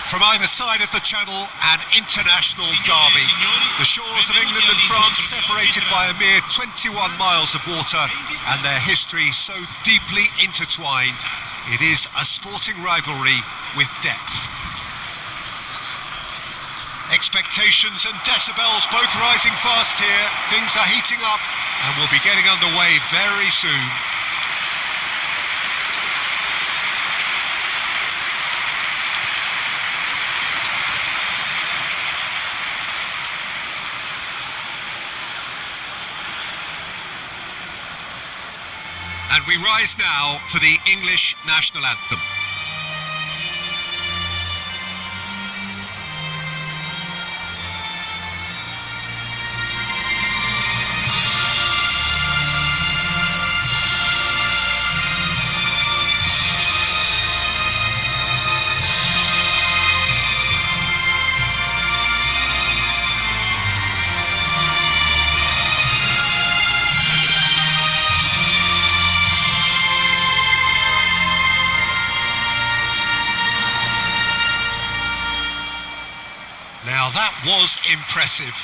From either side of the channel, an international derby. The shores of England and France separated by a mere 21 miles of water, and their history so deeply intertwined. It is a sporting rivalry with depth. Expectations and decibels both rising fast here. Things are heating up and will be getting underway very soon. And we rise now for the English national anthem. Now that was impressive.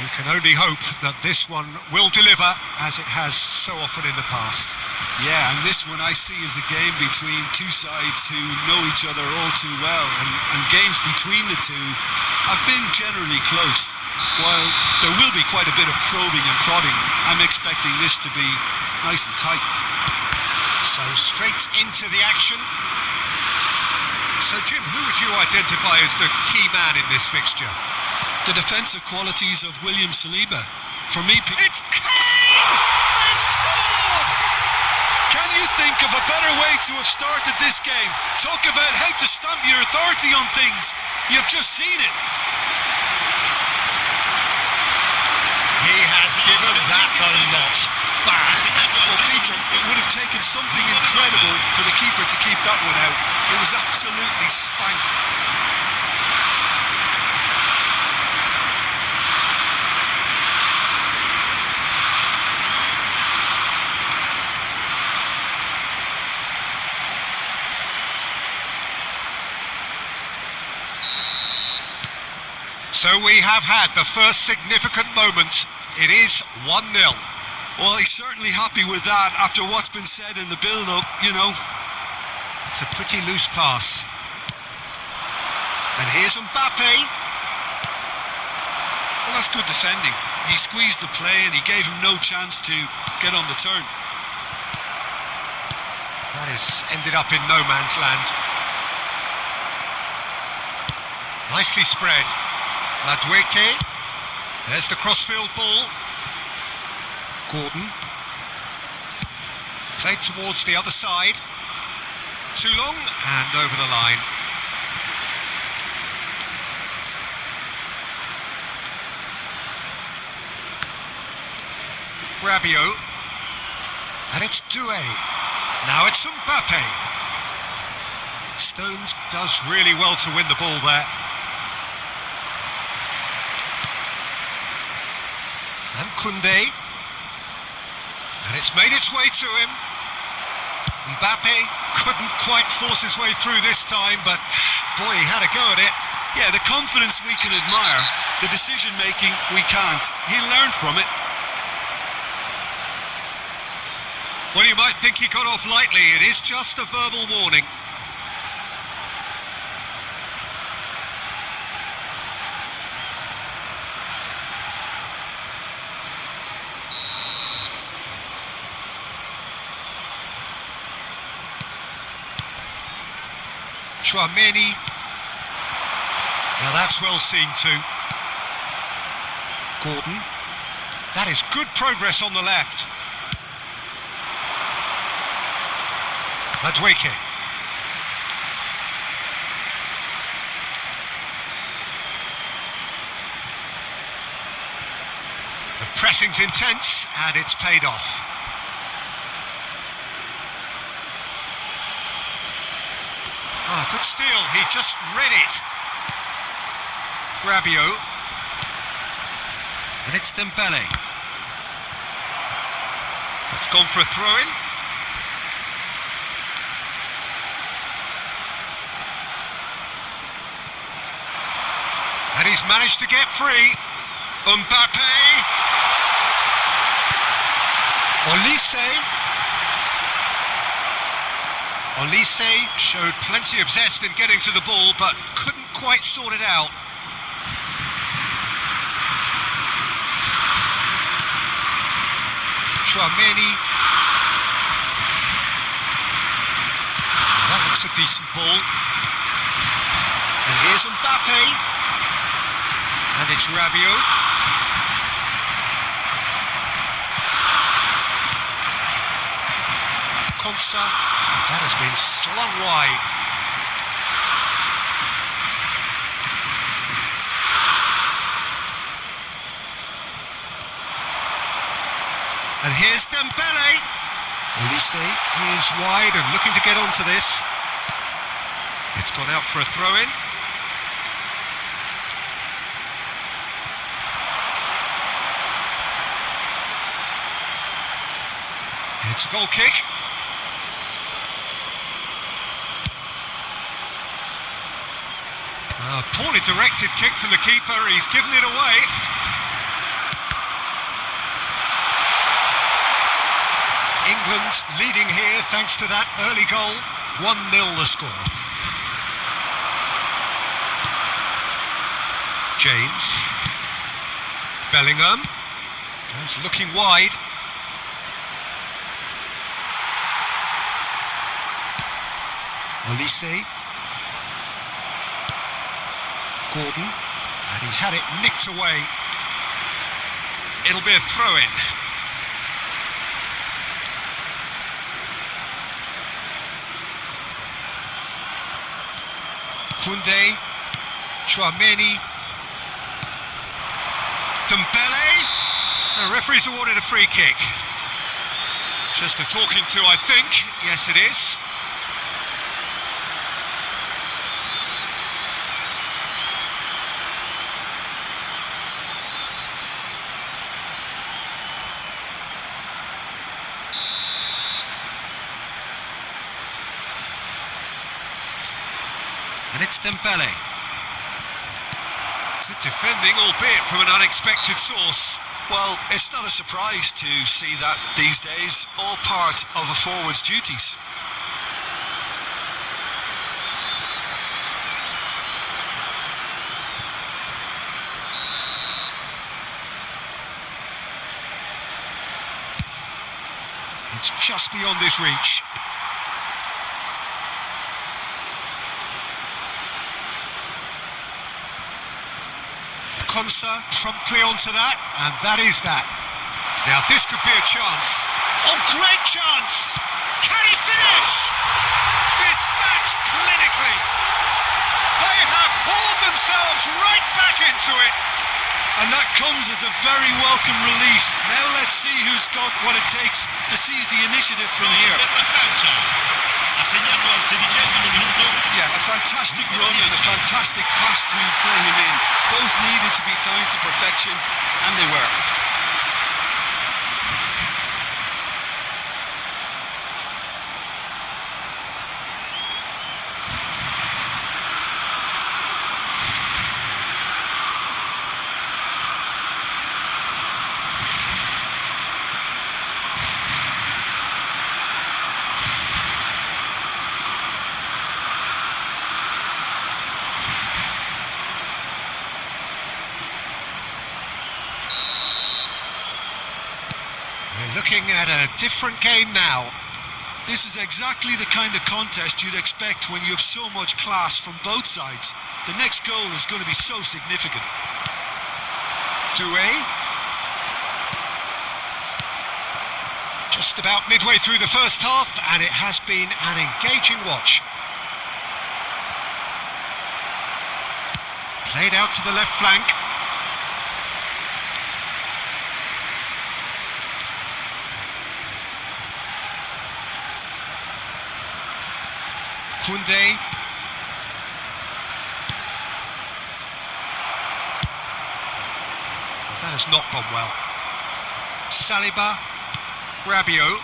We can only hope that this one will deliver, as it has so often in the past. Yeah, and this one I see as a game between two sides who know each other all too well, and games between the two have been generally close. While there will be quite a bit of probing and prodding, I'm expecting this to be nice and tight. So straight into the action. So Jim, who would you identify as the key man in this fixture? The defensive qualities of William Saliba. For me, it's Kane! They've scored! Can you think of a better way to have started this game? Talk about how to stamp your authority on things. You've just seen it. He has given that a lot. Bang! Well, Peter, it would have taken something incredible for the keeper to keep that one out. It was absolutely spanked. So we have had the first significant moment. It is 1-0. Well, he's certainly happy with that after what's been said in the build-up, you know. It's a pretty loose pass. And here's Mbappe. Well, that's good defending. He squeezed the play and he gave him no chance to get on the turn. That has ended up in no man's land. Nicely spread. Madueke. There's the crossfield ball. Gordon. Played towards the other side. Too long and over the line. Rabiot. And it's Doué. Now it's Mbappe. Stones does really well to win the ball there. And Koundé. And it's made its way to him. Mbappe couldn't quite force his way through this time, but boy, he had a go at it. Yeah, the confidence we can admire, the decision making we can't. He learned from it. Well, you might think he got off lightly. It is just a verbal warning. Chouameni. Now that's well seen too. Gordon. That is good progress on the left. Madueke. The pressing's intense and it's paid off. Ah, good steal, he just read it. Rabiot. And it's Dembele. It's gone for a throw-in. And he's managed to get free. Mbappe. Olise showed plenty of zest in getting to the ball, but couldn't quite sort it out. Chouameni. That looks a decent ball. And here's Mbappe. And it's Rabiot. Konsa. That has been slung wide. And here's Dembele. Olise is wide and looking to get onto this. It's gone out for a throw-in. It's a goal kick. A poorly directed kick from the keeper. He's given it away. England leading here thanks to that early goal. 1-0 the score. James. Bellingham. Goes looking wide. Olise. Gordon. And he's had it nicked away. It'll be a throw-in. Koundé, Chouameni, Dembele. The referee's awarded a free kick. Just a talking to, I think. Yes, it is. And it's Dembele. Good defending, albeit from an unexpected source. Well, it's not a surprise to see that these days, all part of a forward's duties. It's just beyond his reach. Konsa promptly onto that, and that is that. Now this could be a chance. Oh, great chance! Can he finish? Dispatched clinically. They have hauled themselves right back into it. And that comes as a very welcome relief. Now let's see who's got what it takes to seize the initiative from here. Yeah, a fantastic run and a fantastic pass to play him in. Both needed to be timed to perfection, and they were. We're looking at a different game now. This is exactly the kind of contest you'd expect when you have so much class from both sides. The next goal is going to be so significant. Doué. Just about midway through the first half, and it has been an engaging watch. Played out to the left flank. Koundé. That has not gone well. Saliba. Rabiot.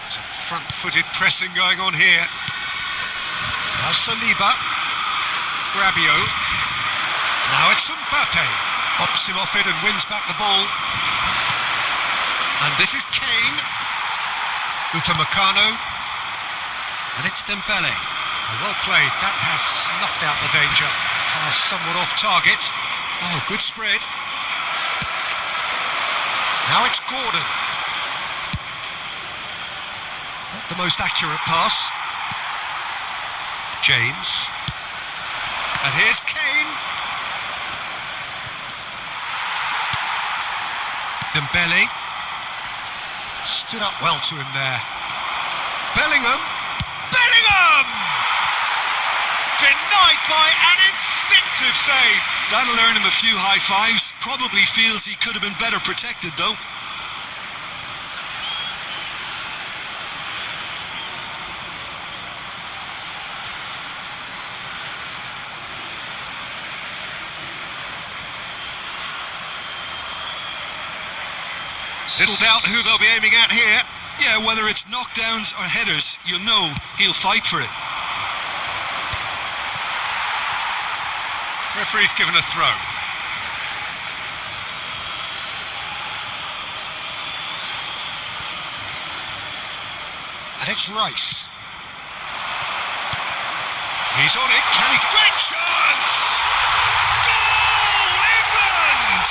Some front-footed pressing going on here. Now Saliba. Rabiot. Now it's Mbappe. Bops him off it and wins back the ball. And this is Kane. Upamecano. And it's Dembele. Well played. That has snuffed out the danger. Pass somewhat off target. Oh, good spread. Now it's Gordon. Not the most accurate pass. James. And here's Kane. Dembele. Stood up well to him there. Bellingham. Denied by an instinctive save. That'll earn him a few high fives. Probably feels he could have been better protected though. Little doubt who they'll be aiming at here. Yeah, whether it's knockdowns or headers, you'll know he'll fight for it. Referee's given a throw. And it's Rice. He's on it. Can he? Great chance! Goal, England!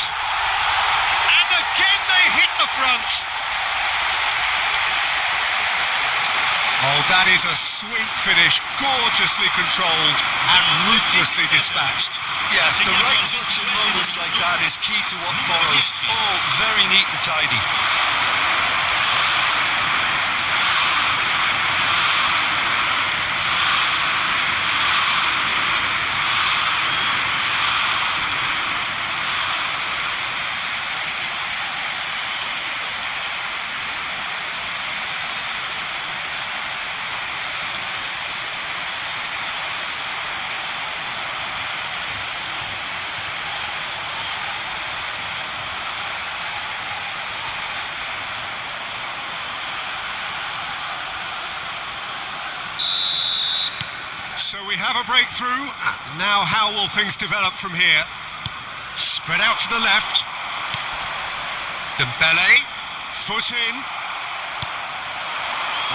And again they hit the front. Oh, that is a sweet finish, gorgeously controlled and ruthlessly dispatched. Yeah, the right touch in moments like that is key to what follows. Oh, very neat and tidy. So we have a breakthrough. Now how will things develop from here? Spread out to the left. Dembele, foot in.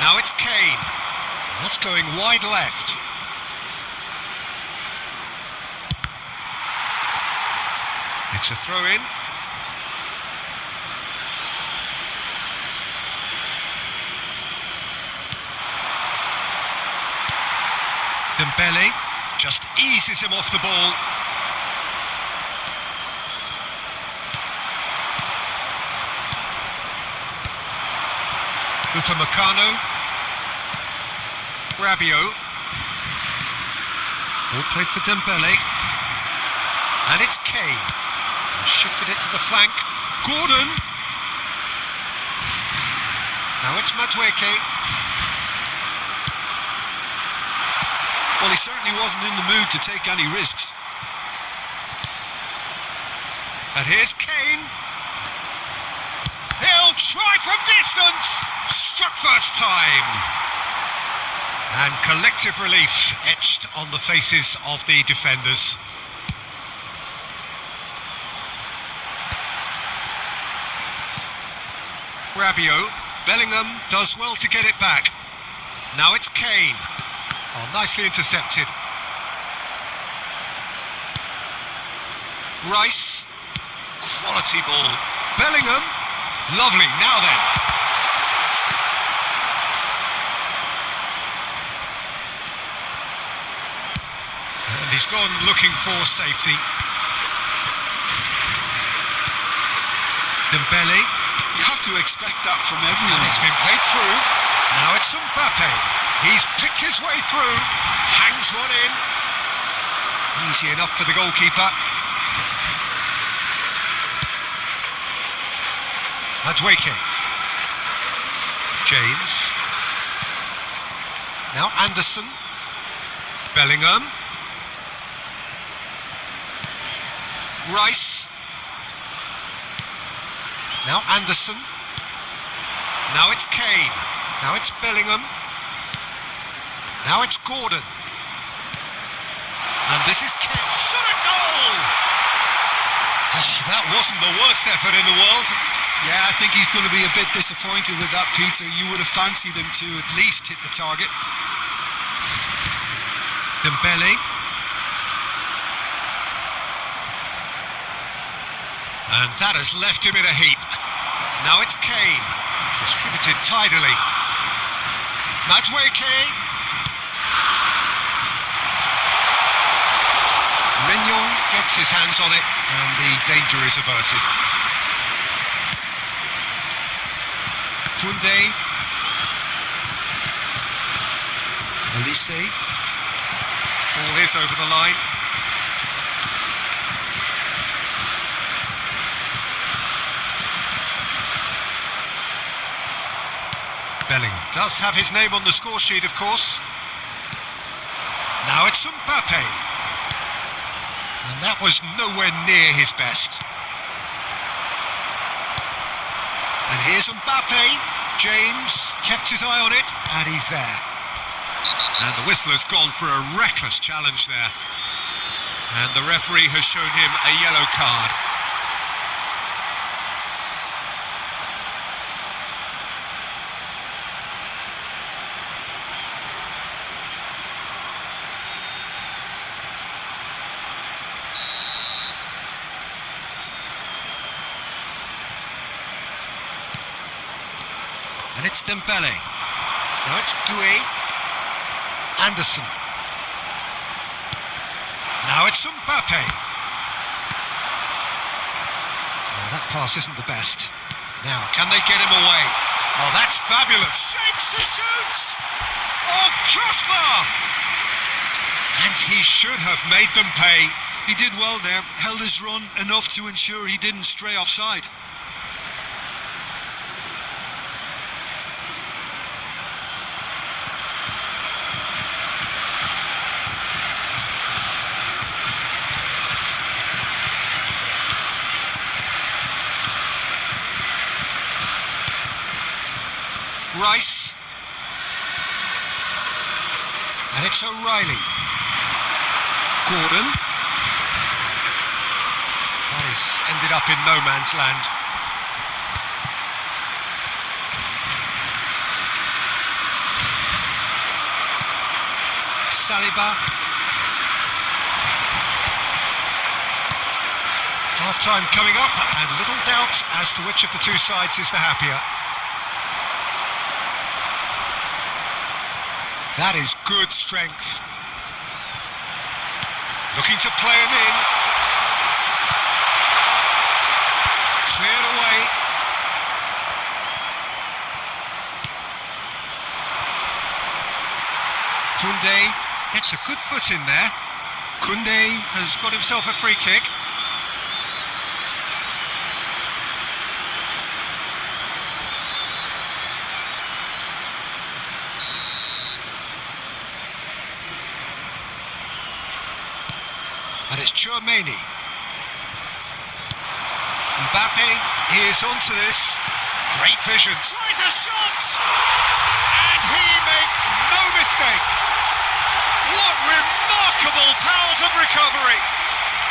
Now it's Kane. That's going wide left. It's a throw-in. Dembele just eases him off the ball. Upamecano. Rabiot. All played for Dembele. And it's Kane. Shifted it to the flank. Gordon. Now it's Madueke. Well, he certainly wasn't in the mood to take any risks. And here's Kane. He'll try from distance. Struck first time. And collective relief etched on the faces of the defenders. Rabiot. Bellingham does well to get it back. Now it's Kane. Oh, nicely intercepted. Rice. Quality ball. Bellingham. Lovely. Now then. He's gone looking for safety. Dembele. You have to expect that from everyone. And it's been played through. Now it's Mbappe. He's picked his way through. Hangs one in. Easy enough for the goalkeeper. Madueke. James. Now Anderson. Bellingham. Rice. Now Anderson. Now it's Kane. Now it's Bellingham. Now it's Gordon. And this is Kane. Shot a goal! That wasn't the worst effort in the world. Yeah, I think he's going to be a bit disappointed with that, Peter. You would have fancied him to at least hit the target. Dembele. And that has left him in a heap. Now it's Kane. Distributed tidily. Madueke. Mignon gets his hands on it and the danger is averted. Koundé. Elise. Ball is over the line. Bellingham does have his name on the score sheet, of course. Now it's Mbappe. And that was nowhere near his best. And here's Mbappe. James kept his eye on it, and he's there. And the whistler's gone for a reckless challenge there. And the referee has shown him a yellow card. And it's Dembele. Now it's Doué. Anderson. Now it's Mbappe. Oh, that pass isn't the best. Now, can they get him away? Oh, that's fabulous. Shapes to shoot! Oh, crossbar! And he should have made them pay. He did well there, held his run enough to ensure he didn't stray offside. Rice. And it's O'Reilly. Gordon. That is ended up in no man's land. Saliba. Half-time coming up, and little doubt as to which of the two sides is the happier. That is good strength. Looking to play him in. Cleared away. Koundé gets a good foot in there. Koundé has got himself a free kick. And it's Tchouaméni. Mbappe is onto this. Great vision. Tries a shot! And he makes no mistake. What remarkable powers of recovery.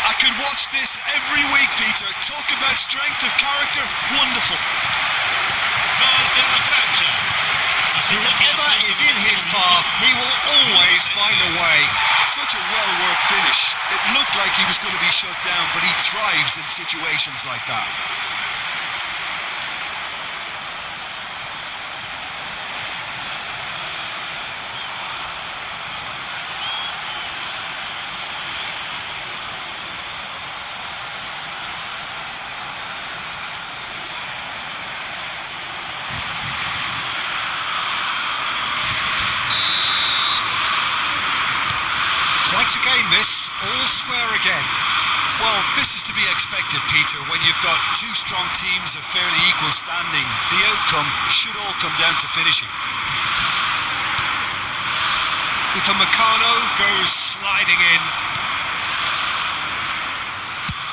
I could watch this every week, Peter. Talk about strength of character. Wonderful. Whoever is in his path, he will always find a way. Such a well-worked finish. It looked like he was going to be shut down, but he thrives in situations like that. Quite a game this, all square again. Well, this is to be expected, Peter. When you've got two strong teams of fairly equal standing, the outcome should all come down to finishing. Upamecano goes sliding in.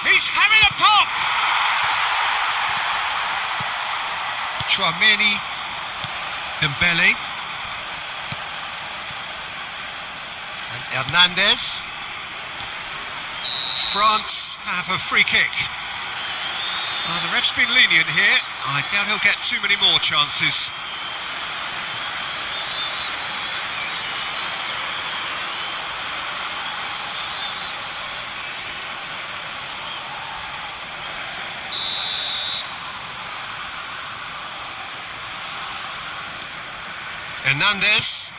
He's having a pop! Chouameni, Dembele, and Hernandez. France have a free kick. The ref's been lenient here. I doubt he'll get too many more chances. Hernandez,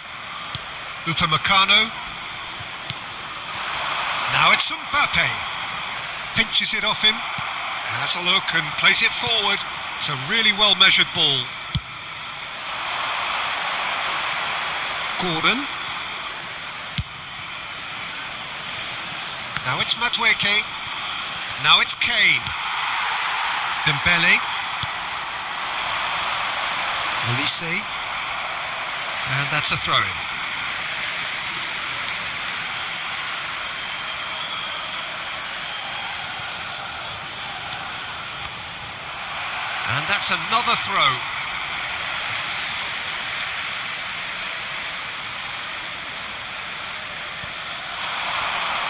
Upamecano. Now it's Mbappe. Pinches it off him. Has a look and plays it forward. It's a really well measured ball. Gordon. Now it's Madueke. Now it's Kane. Dembele. Olise. And that's a throw-in. And that's another throw.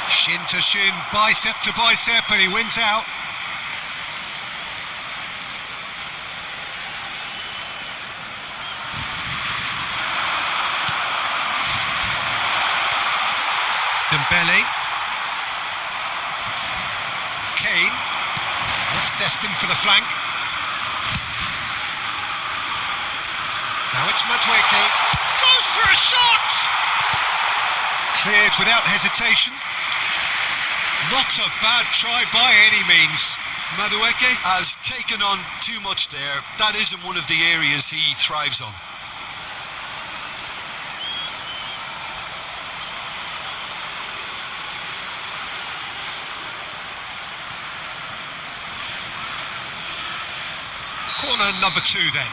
Shin to shin, bicep to bicep, and he wins out. Dembele. Kane. That's destined for the flank. Now it's Madueke. Goes for a shot! Cleared without hesitation. Not a bad try by any means. Madueke has taken on too much there. That isn't one of the areas he thrives on. Corner number 2 then.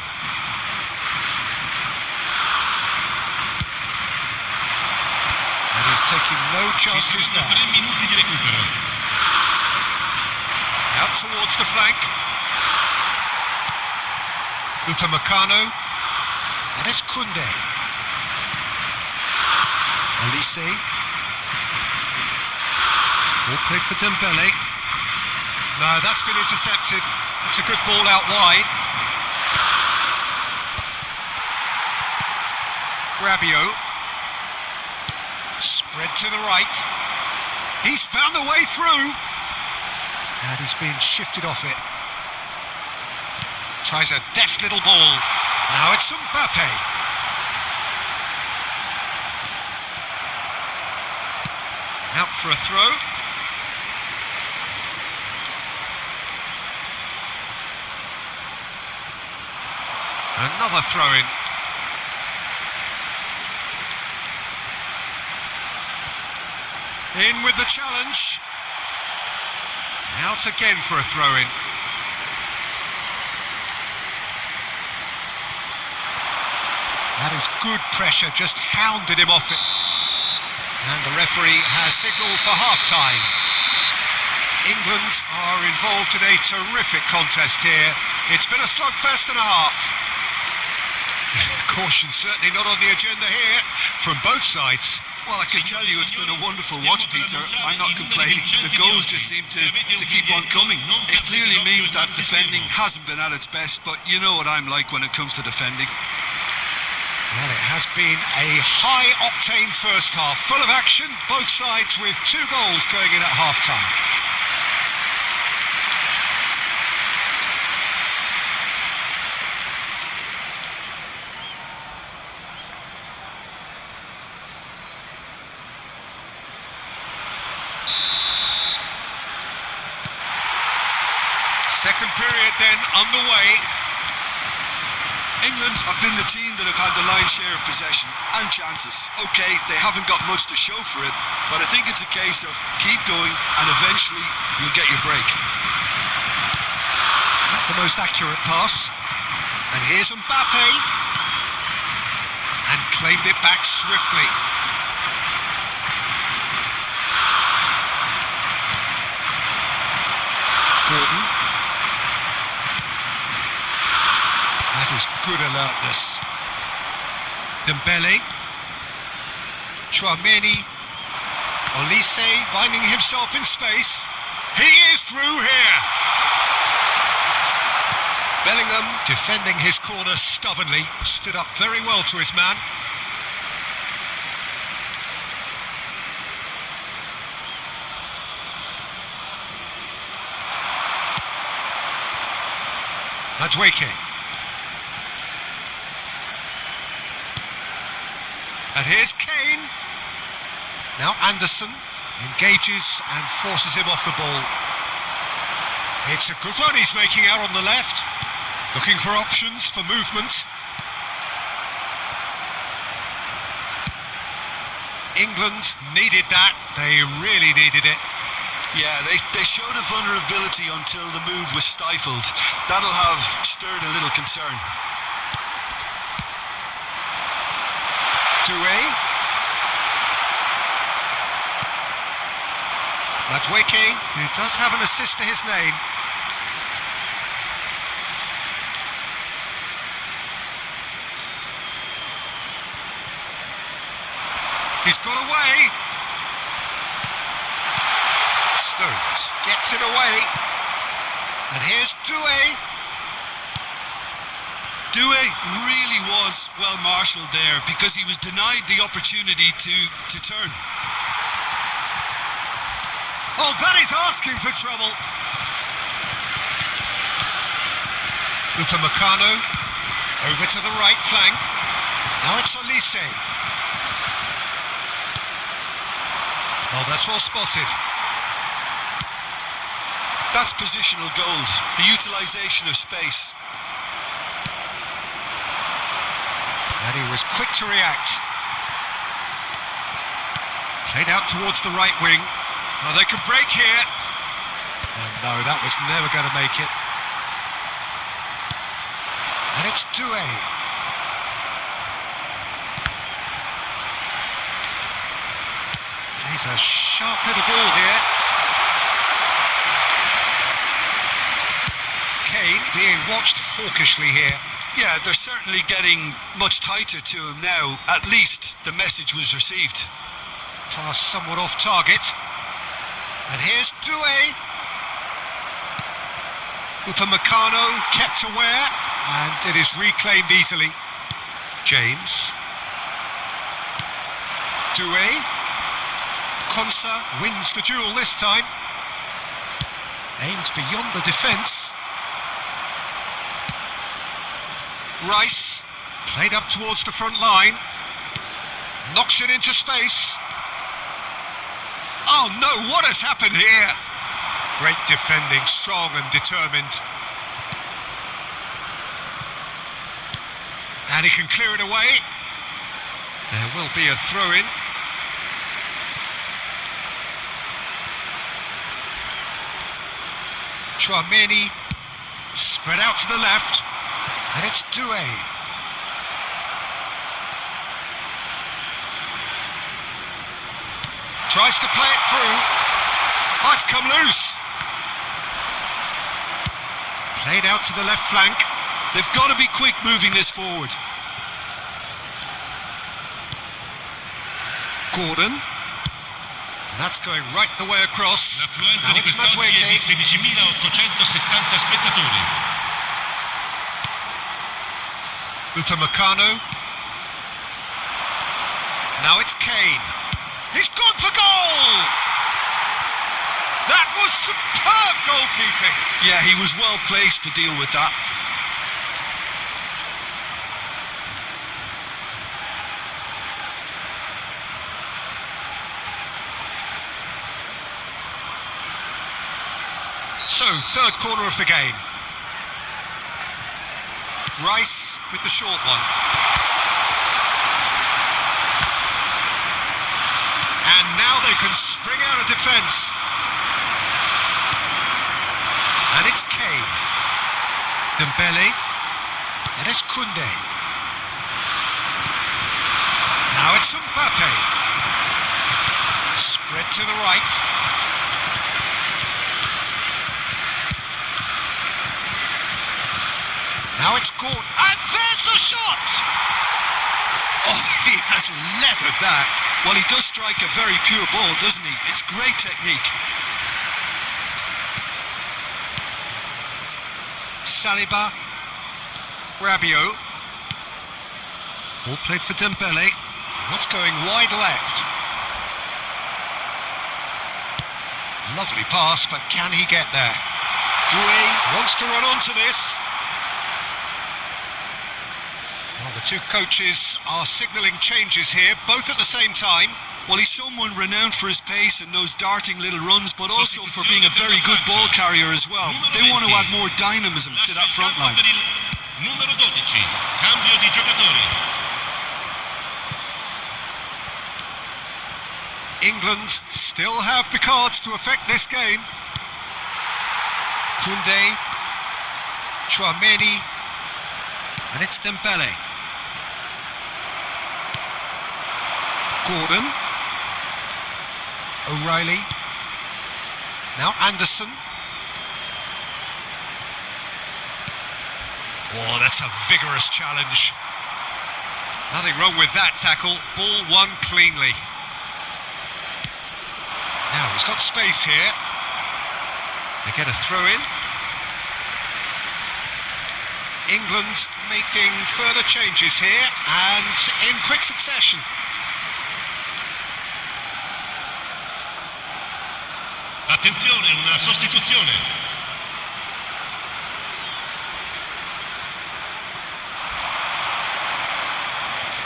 And he's taking no chances now. Out towards the flank. Upamecano. And it's Koundé. Olise. Ball played for Dembele. No, that's been intercepted. It's a good ball out wide. Rabiot. Spread to the right. He's found a way through. And he's been shifted off it. Tries a deft little ball. Now it's Mbappe. Out for a throw. Another throw-in. In with the challenge. Out again for a throw-in. That is good pressure, just hounded him off it. And the referee has signalled for half-time. England are involved in a terrific contest here. It's been a slugfest and a half. Caution certainly not on the agenda here from both sides. Well, I can tell you it's been a wonderful watch, Peter. I'm not complaining. The goals just seem to keep on coming. It clearly means that defending hasn't been at its best, but you know what I'm like when it comes to defending. Well, it has been a high-octane first half, full of action, both sides with 2 goals going in at half-time. Second period then underway. England have been the team that have had the lion's share of possession and chances. Okay, they haven't got much to show for it, but I think it's a case of keep going and eventually you'll get your break. The most accurate pass. And here's Mbappe. And claimed it back swiftly. Gordon. That is good alertness. Dembele. Chouameni. Olise finding himself in space. He is through here. Bellingham defending his corner stubbornly. Stood up very well to his man. Madueke. And here's Kane. Now Anderson engages and forces him off the ball. It's a good run he's making out on the left. Looking for options for movement. England needed that. They really needed it. Yeah, they showed a vulnerability until the move was stifled. That'll have stirred a little concern. Doué. Madueke, who does have an assist to his name. He's got away. Stones gets it away. And here's Doué. Doué really was well marshalled there because he was denied the opportunity to turn. Oh, that is asking for trouble. Upamecano over to the right flank. Now it's Olise. Oh, that's well spotted. That's positional gold, the utilisation of space. And he was quick to react. Played out towards the right wing. Oh, they could break here. And no, that was never going to make it. And it's Doué. He's a sharp little ball here. Kane being watched hawkishly here. Yeah, they're certainly getting much tighter to him now. At least the message was received. Pass somewhat off target. And here's Doué. Upamecano kept aware, and it is reclaimed easily. James. Doué. Konsa wins the duel this time. Aims beyond the defence. Rice, played up towards the front line. Knocks it into space. Oh no, what has happened here? Great defending, strong and determined. And he can clear it away. There will be a throw-in. Chouameni, spread out to the left. And it's Doué. Tries to play it through. Oh, it's come loose. Played out to the left flank. They've got to be quick moving this forward. Gordon. That's going right the way across. Now it's Madueke. 16.870 spettatori. Upamecano. Now it's Kane. He's gone for goal! That was superb goalkeeping. Yeah, he was well placed to deal with that. So, third corner of the game. Rice with the short one. And now they can spring out of defence. And it's Kane. Dembele. And it's Koundé. Now it's Mbappe. Spread to the right. Now it's Gordon. And there's the shot! Oh, he has leathered that. Well, he does strike a very pure ball, doesn't he? It's great technique. Saliba. Rabiot. Ball played for Dembele. What's going wide left? Lovely pass, but can he get there? Doué wants to run onto this. Well, the two coaches are signalling changes here, both at the same time. Well, he's someone renowned for his pace and those darting little runs, but also for being a very good ball carrier as well. They want to add more dynamism to that front line. Numero 12, cambio di giocatori. England still have the cards to affect this game. Koundé, Chouameni, and it's Dembele. Gordon, O'Reilly, now Anderson. Oh, that's a vigorous challenge. Nothing wrong with that tackle. Ball won cleanly. Now he's got space here. They get a throw in. England making further changes here and in quick succession. Attenzione, una sostituzione.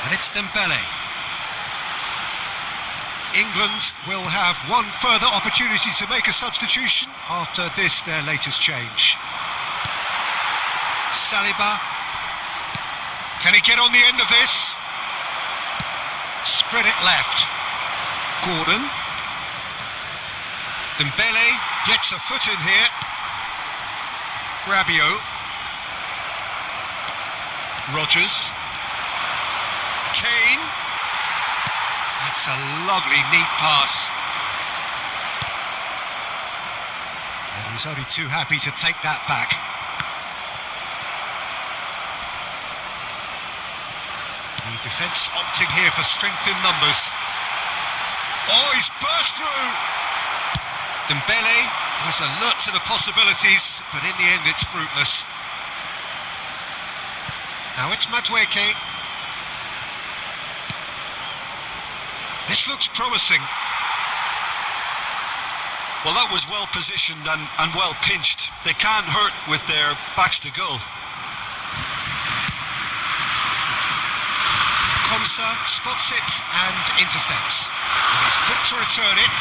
And it's Dembele. England will have one further opportunity to make a substitution after this, their latest change. Saliba. Can he get on the end of this? Spread it left. Gordon. Dembele gets a foot in here. Rabiot. Rodgers. Kane. That's a lovely, neat pass. And he's only too happy to take that back. The defence opting here for strength in numbers. Oh, he's burst through! Dembele was alert to the possibilities, but in the end it's fruitless. Now it's Madueke. This looks promising. Well, that was well positioned and well pinched. They can't hurt with their backs to goal. Konsa spots it and intercepts. And he's quick to return it.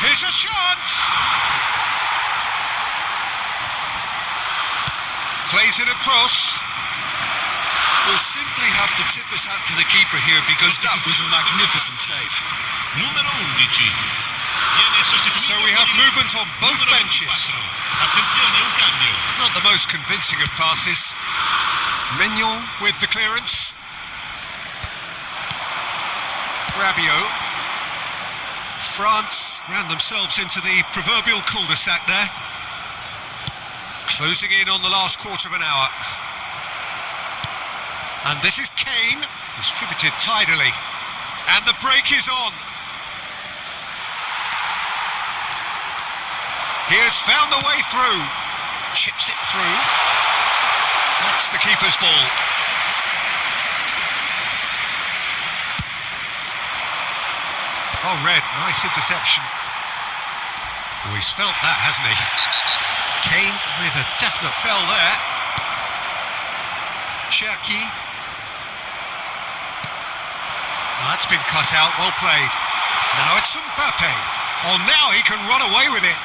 Here's a chance! Plays it across. We'll simply have to tip his hat to the keeper here because that was a magnificent save. Numero 11. So we have movement on both benches. Attenzione, un cambio. Not the most convincing of passes. Mignon with the clearance. Rabiot. France ran themselves into the proverbial cul-de-sac there. Closing in on the last quarter of an hour. And this is Kane, distributed tidily. And the break is on. He has found the way through. Chips it through. That's the keeper's ball. Oh, Red, nice interception. Oh, he's felt that, hasn't he? Kane with a definite fell there. Cherki. That's been cut out, well played. Now it's Mbappe. Oh, now he can run away with it.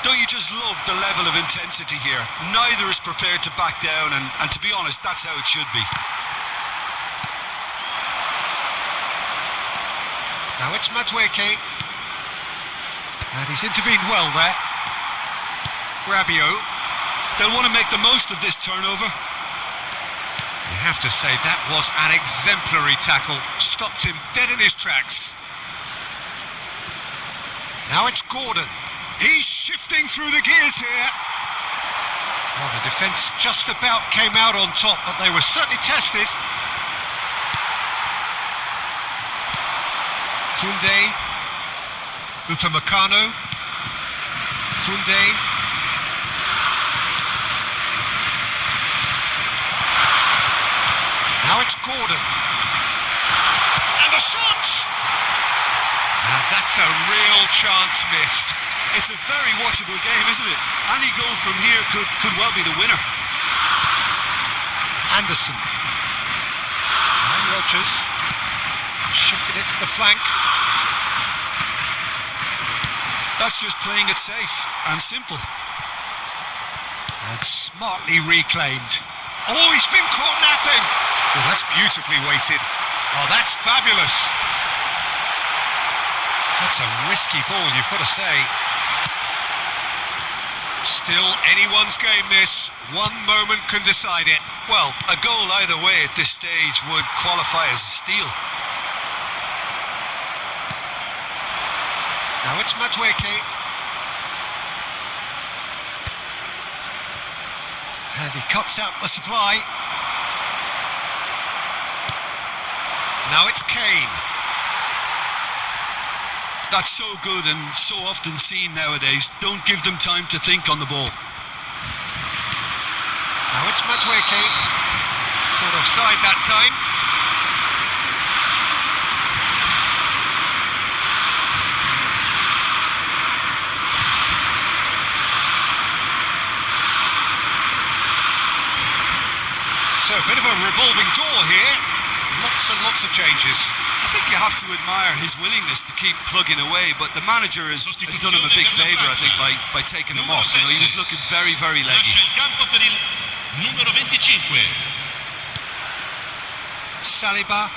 Don't you just love the level of intensity here? Neither is prepared to back down, and to be honest, that's how it should be. Now it's Madueke. And he's intervened well there. Rabiot. They'll want to make the most of this turnover. You have to say that was an exemplary tackle. Stopped him dead in his tracks. Now it's Gordon. He's shifting through the gears here. Well, the defence just about came out on top, but they were certainly tested. Koundé. Upamecano. Koundé. Now it's Gordon. And the shot! And that's a real chance missed. It's a very watchable game, isn't it? Any goal from here could well be the winner. Anderson. And Rodgers. Shifted it to the flank. That's just playing it safe and simple. And smartly reclaimed. Oh, he's been caught napping. Oh, that's beautifully weighted. Oh, that's fabulous. That's a risky ball, you've got to say. Still anyone's game, this. One moment can decide it. Well, a goal either way at this stage would qualify as a steal. Now it's Madueke. And he cuts out the supply. Now it's Kane. That's so good and so often seen nowadays. Don't give them time to think on the ball. Now it's Madueke. Caught offside that time. So a bit of a revolving door here. Lots and lots of changes. I think you have to admire his willingness to keep plugging away, but the manager has done him a big favour, I think, by taking him off. You know, he was looking very, very leggy. Lascia il campo per il numero 25. Saliba.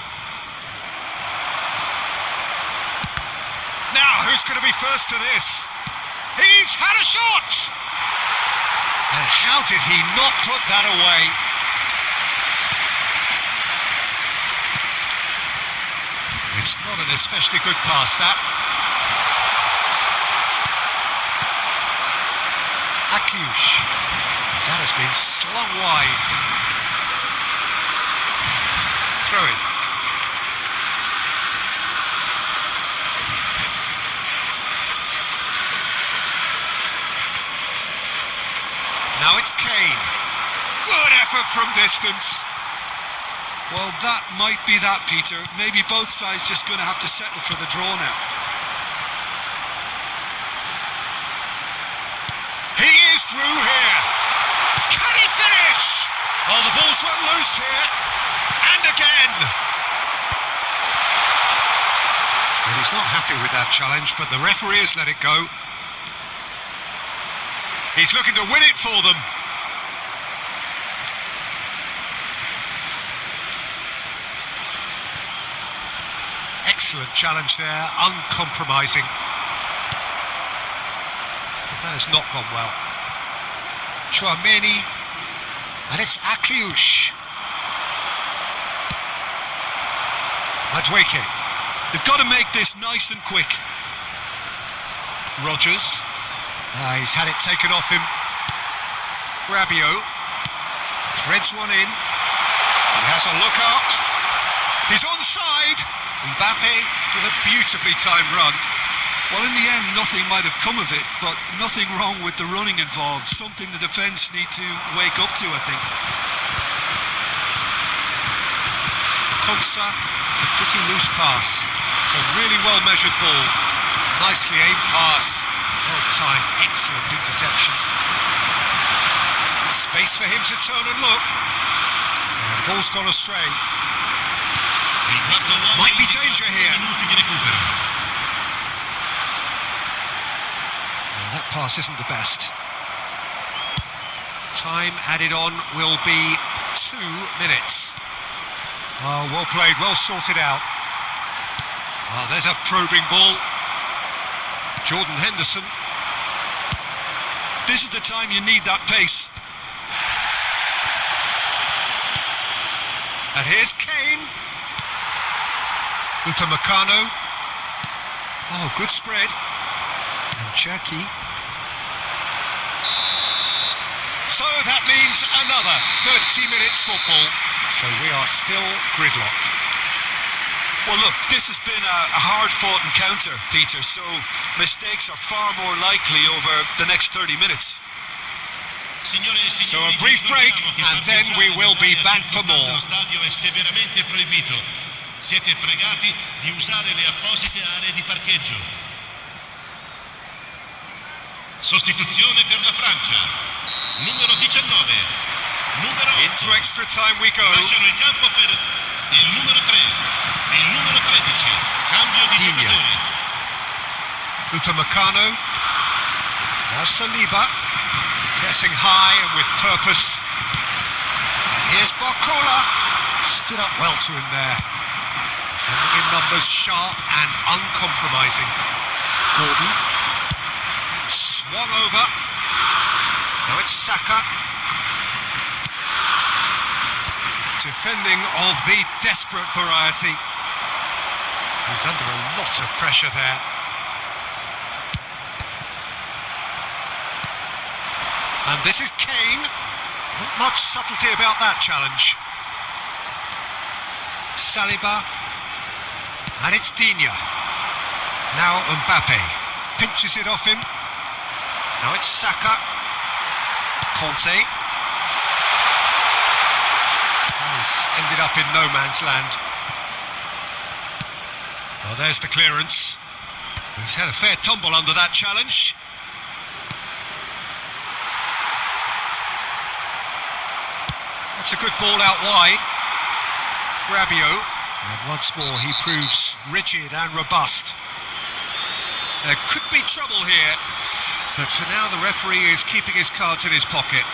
Now, who's going to be first to this? He's had a shot! And how did he not put that away? It's not an especially good pass, that. Akliouche. That has been slung wide. Throw in. Now it's Kane. Good effort from distance. Well, that might be that, Peter. Maybe both sides just going to have to settle for the draw now. He is through here. Can he finish? Oh, the ball's run loose here. And again. Well, he's not happy with that challenge, but the referee has let it go. He's looking to win it for them. Excellent challenge there, uncompromising. But that has not gone well. Chouameni, and it's Akliouche. Madueke. They've got to make this nice and quick. Rodgers. He's had it taken off him. Rabiot. Threads one in. He has a look up. He's onside. Mbappe with a beautifully timed run. Well, in the end, nothing might have come of it, but nothing wrong with the running involved. Something the defence need to wake up to, I think. Konsa, it's a pretty loose pass. It's a really well-measured ball. Nicely aimed pass. Well-timed, excellent interception. Space for him to turn and look. And the ball's gone astray. Might be danger here. That pass isn't the best. Time added on will be 2 minutes. Oh, well played, well sorted out. Oh, there's a probing ball. Jordan Henderson. This is the time you need that pace. And here's Kane. Upamecano. Oh, good spread. And Cherki. So that means another 30 minutes football. So we are still gridlocked. Well, look, this has been a hard-fought encounter, Peter, so mistakes are far more likely over the next 30 minutes. So a brief break, and then we will be back for more. Lo stadio è severamente proibito. Siete pregati di usare le apposite aree di parcheggio. Sostituzione per la Francia. Numero 19. Numero 8. Into extra time we go. Lasciano il campo per il numero 3. Il numero 13. Cambio di Digne. giocatori. Upamecano. Now Saliba. Pressing high and with purpose. And here's Barcola. Stood up well to him there. Defending in numbers, sharp and uncompromising. Gordon. Swung over. Now it's Saka. Defending of the desperate variety. He's under a lot of pressure there. And this is Kane. Not much subtlety about that challenge. Saliba. And it's Digne. Now Mbappe. Pinches it off him. Now it's Saka. Conte. He's ended up in no man's land. Well, there's the clearance. He's had a fair tumble under that challenge. That's a good ball out wide. Rabiot. And once more he proves rigid and robust. There could be trouble here, but for now the referee is keeping his cards in his pocket.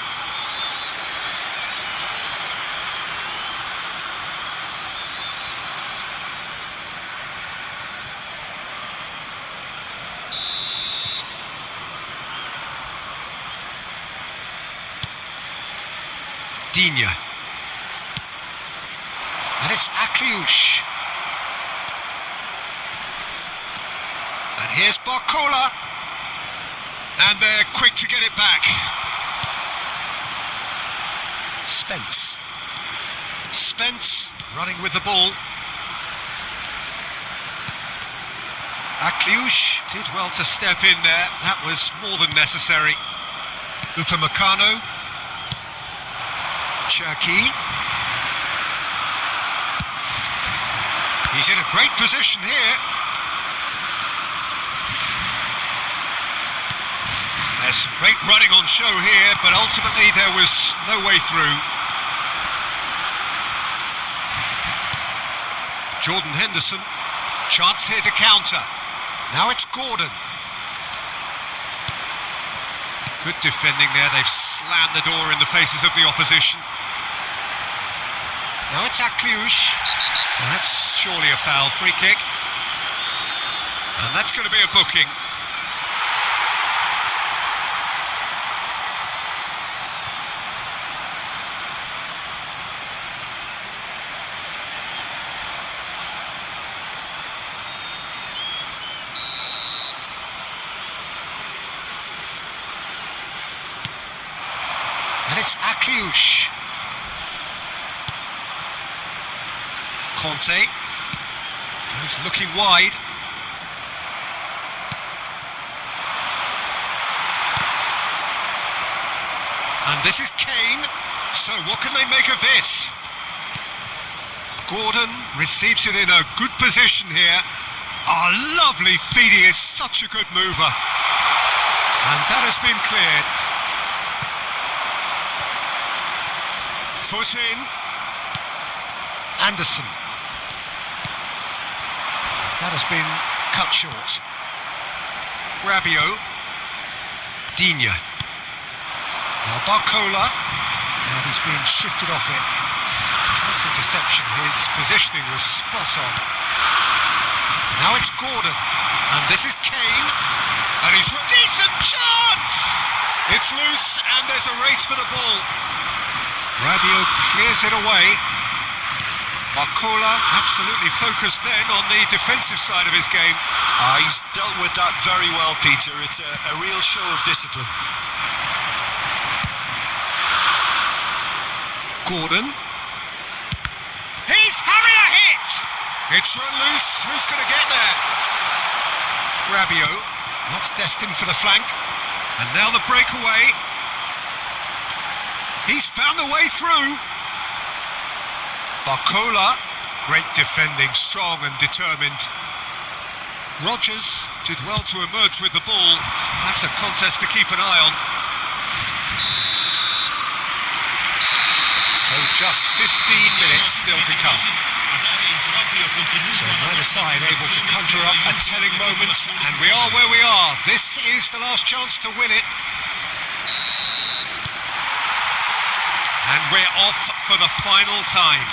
Digne. And it's Akliouche. And here's Barcola. And they're quick to get it back. Spence. Spence running with the ball. Akliouche did well to step in there. That was more than necessary. Upamecano. Cherki. He's in a great position here. There's some great running on show here, but ultimately there was no way through. Jordan Henderson, chance here to counter. Now it's Gordon. Good defending there, they've slammed the door in the faces of the opposition. Now it's Akliouche. Well, that's surely a foul, free kick. And that's going to be a booking. And it's Akliouche. Conte goes looking wide. And this is Kane. So what can they make of this? Gordon receives it in a good position here. Oh, lovely feed. He is such a good mover. And that has been cleared. Foot in. Anderson. That has been cut short. Rabiot. Digne. Now Barcola, and he's been shifted off it. Nice interception, his positioning was spot on. Now it's Gordon, and this is Kane, and he's decent chance! It's loose, and there's a race for the ball. Rabiot clears it away. Barcola absolutely focused then on the defensive side of his game. He's dealt with that very well, Peter. It's a real show of discipline. Gordon. He's having a hit! It's run loose. Who's going to get there? Rabiot. That's destined for the flank. And now the breakaway. He's found a way through. Barcola. Great defending, strong and determined. Rodgers did well to emerge with the ball. That's a contest to keep an eye on. So just 15 minutes still to come. So neither side able to conjure up a telling moment, and we are where we are. This is the last chance to win it. And we're off for the final time.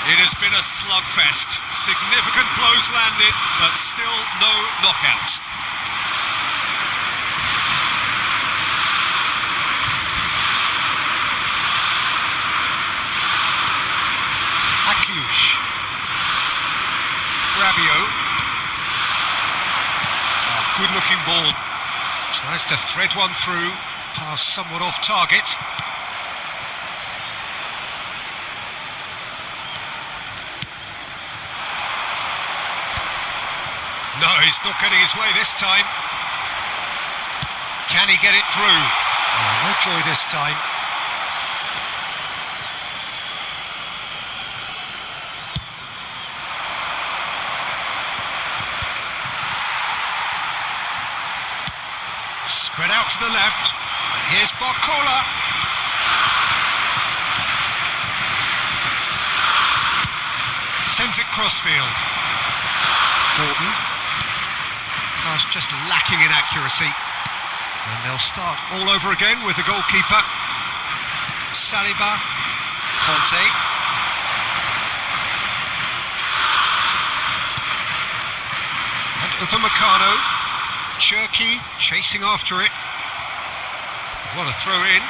It has been a slugfest. Significant blows landed, but still no knockout. Rabiot. Oh, good looking ball. Tries to thread one through. Pass somewhat off target. No, he's not getting his way this time. Can he get it through? Oh, no joy this time. Spread out to the left, and here's Barcola. Sends it crossfield. Gordon. Pass just lacking in accuracy. And they'll start all over again with the goalkeeper. Saliba. Conte. And Upamecano. Cherky chasing after it. What a throw in.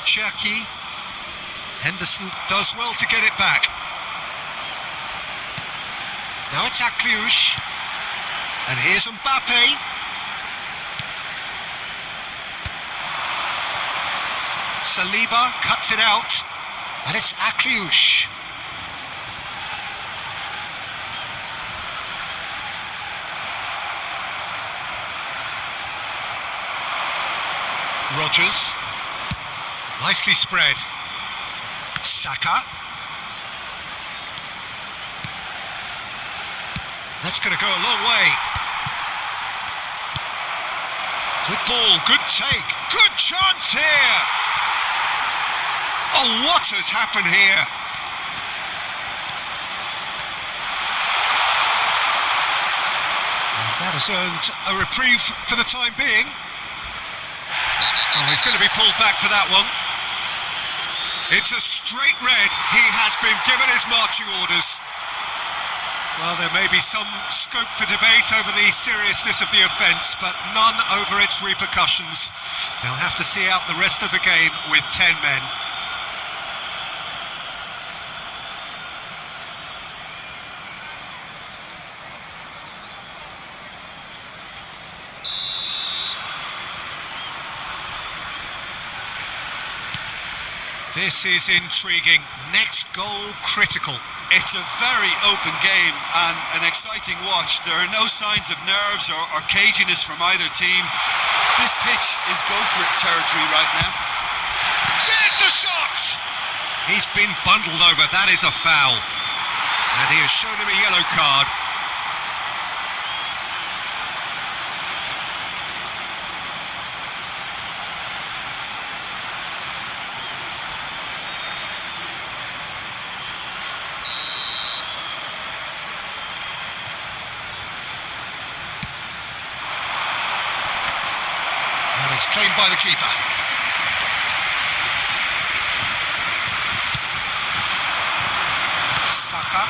Cherky. Henderson does well to get it back. Now it's Akliouche. And here's Mbappe. Saliba cuts it out. And it's Akliouche. Rodgers, nicely spread. Saka. That's going to go a long way. Good ball, good take, good chance here. Oh, what has happened here? And that has earned a reprieve for the time being. Oh, he's going to be pulled back for that one. It's a straight red. He has been given his marching orders. Well, there may be some scope for debate over the seriousness of the offence, but none over its repercussions. They'll have to see out the rest of the game with 10 men. This is intriguing. Next goal critical. It's a very open game and an exciting watch. There are no signs of nerves or caginess from either team. This pitch is go-for-it territory right now. There's the shot! He's been bundled over. That is a foul. And he has shown him a yellow card. It's claimed by the keeper. Saka.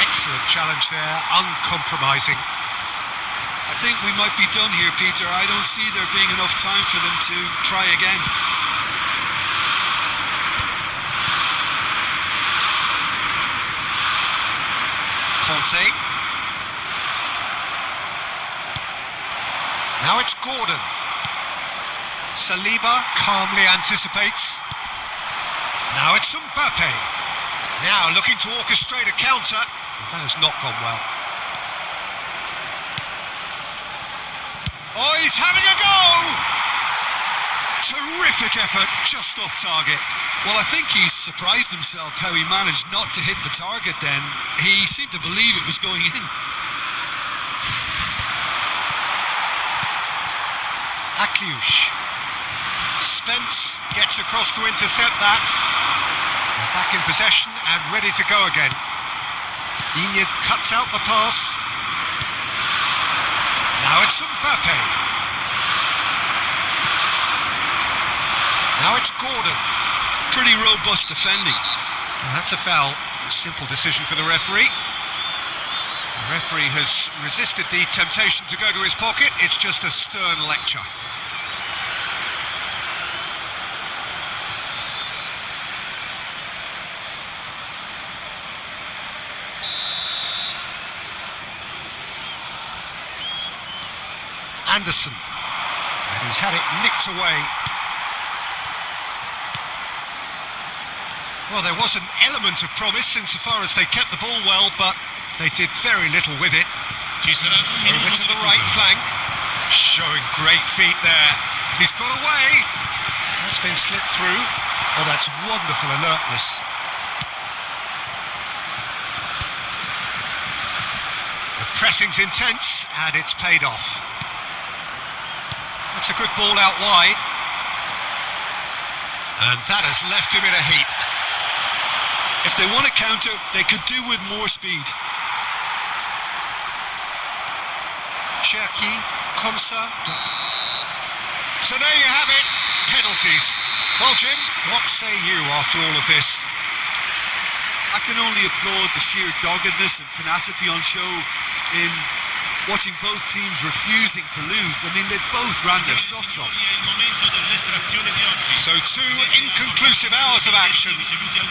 Excellent challenge there, uncompromising. I think we might be done here, Peter. I don't see there being enough time for them to try again. Conte. Now it's Gordon. Saliba calmly anticipates. Now it's Mbappe. Now looking to orchestrate a counter. That has not gone well. Oh, he's having a go! Terrific effort, just off target. Well, I think he's surprised himself how he managed not to hit the target then. He seemed to believe it was going in. Akliush. Spence gets across to intercept that. They're back in possession and ready to go again. Digne cuts out the pass. Now it's Mbappe. Now it's Gordon. Pretty robust defending. Well, that's a foul. A simple decision for the referee. The referee has resisted the temptation to go to his pocket. It's just a stern lecture. Anderson, and he's had it nicked away. Well, there was an element of promise insofar as they kept the ball well, but they did very little with it. Over to the right flank, showing great feet there. He's got away. That's been slipped through. Oh, that's wonderful alertness. The pressing's intense, and it's paid off. That's a good ball out wide. And that has left him in a heap. If they want to counter, they could do with more speed. Cherki, Konsa. So there you have it, penalties. Well, Jim, what say you after all of this? I can only applaud the sheer doggedness and tenacity on show in watching both teams refusing to lose. I mean, they both ran their socks off. So 2 inconclusive hours of action.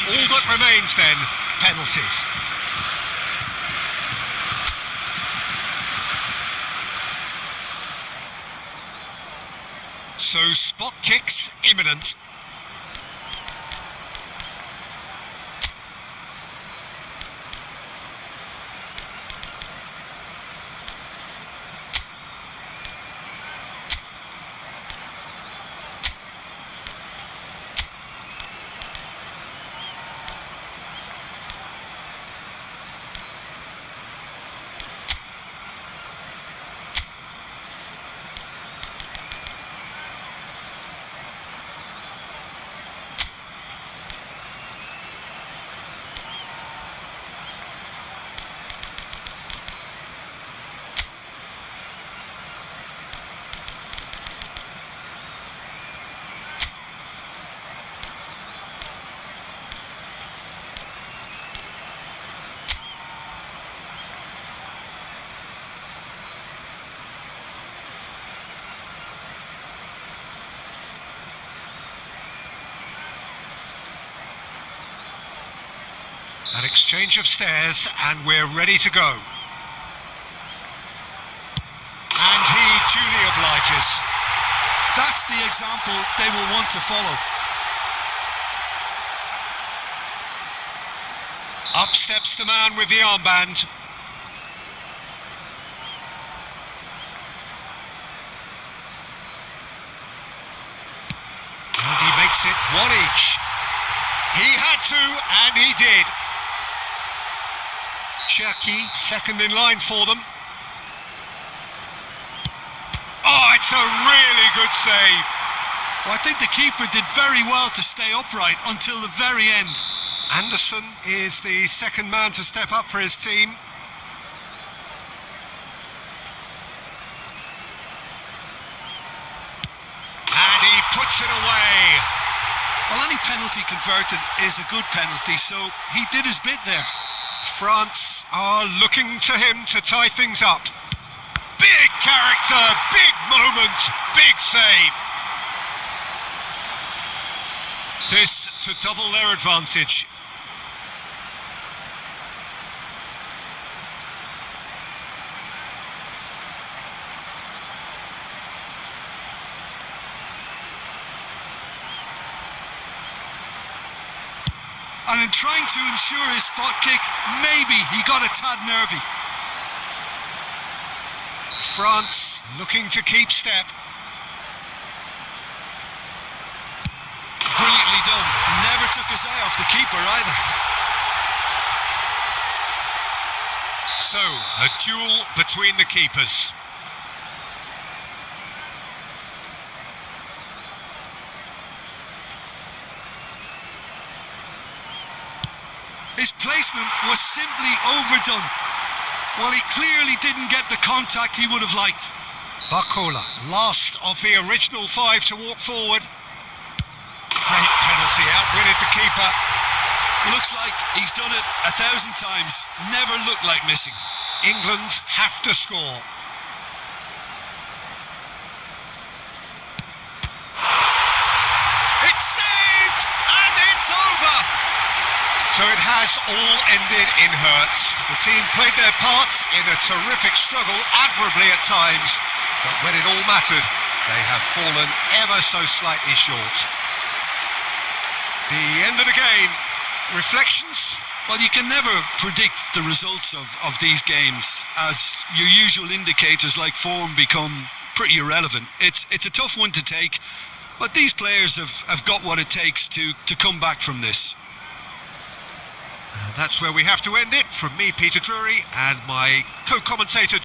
All that remains then, penalties. So spot kicks imminent. An exchange of stares, and we're ready to go. And he duly obliges. That's the example they will want to follow. Up steps the man with the armband. And he makes it 1 each. He had to, and he did. Cherki, second in line for them. Oh, it's a really good save. Well, I think the keeper did very well to stay upright until the very end. Anderson is the second man to step up for his team. puts it away. Well, any penalty converted is a good penalty, so he did his bit there. France are looking to him to tie things up. Big character, big moment, big save. This to double their advantage. And in trying to ensure his spot kick, maybe he got a tad nervy. France looking to keep step. Brilliantly done. Never took his eye off the keeper either. So, a duel between the keepers. His placement was simply overdone. Well, he clearly didn't get the contact he would have liked. Barcola, last of the original five to walk forward. Great penalty, outwitted the keeper. Looks like he's done it 1,000 times. Never looked like missing. England have to score. It's saved, and it's over. So it has all ended in hurts. The team played their parts in a terrific struggle, admirably at times, but when it all mattered, they have fallen ever so slightly short. The end of the game. Reflections? Well, you can never predict the results of these games, as your usual indicators like form become pretty irrelevant. It's a tough one to take, but these players have got what it takes to come back from this. That's where we have to end it. From me, Peter Drury, and my co-commentator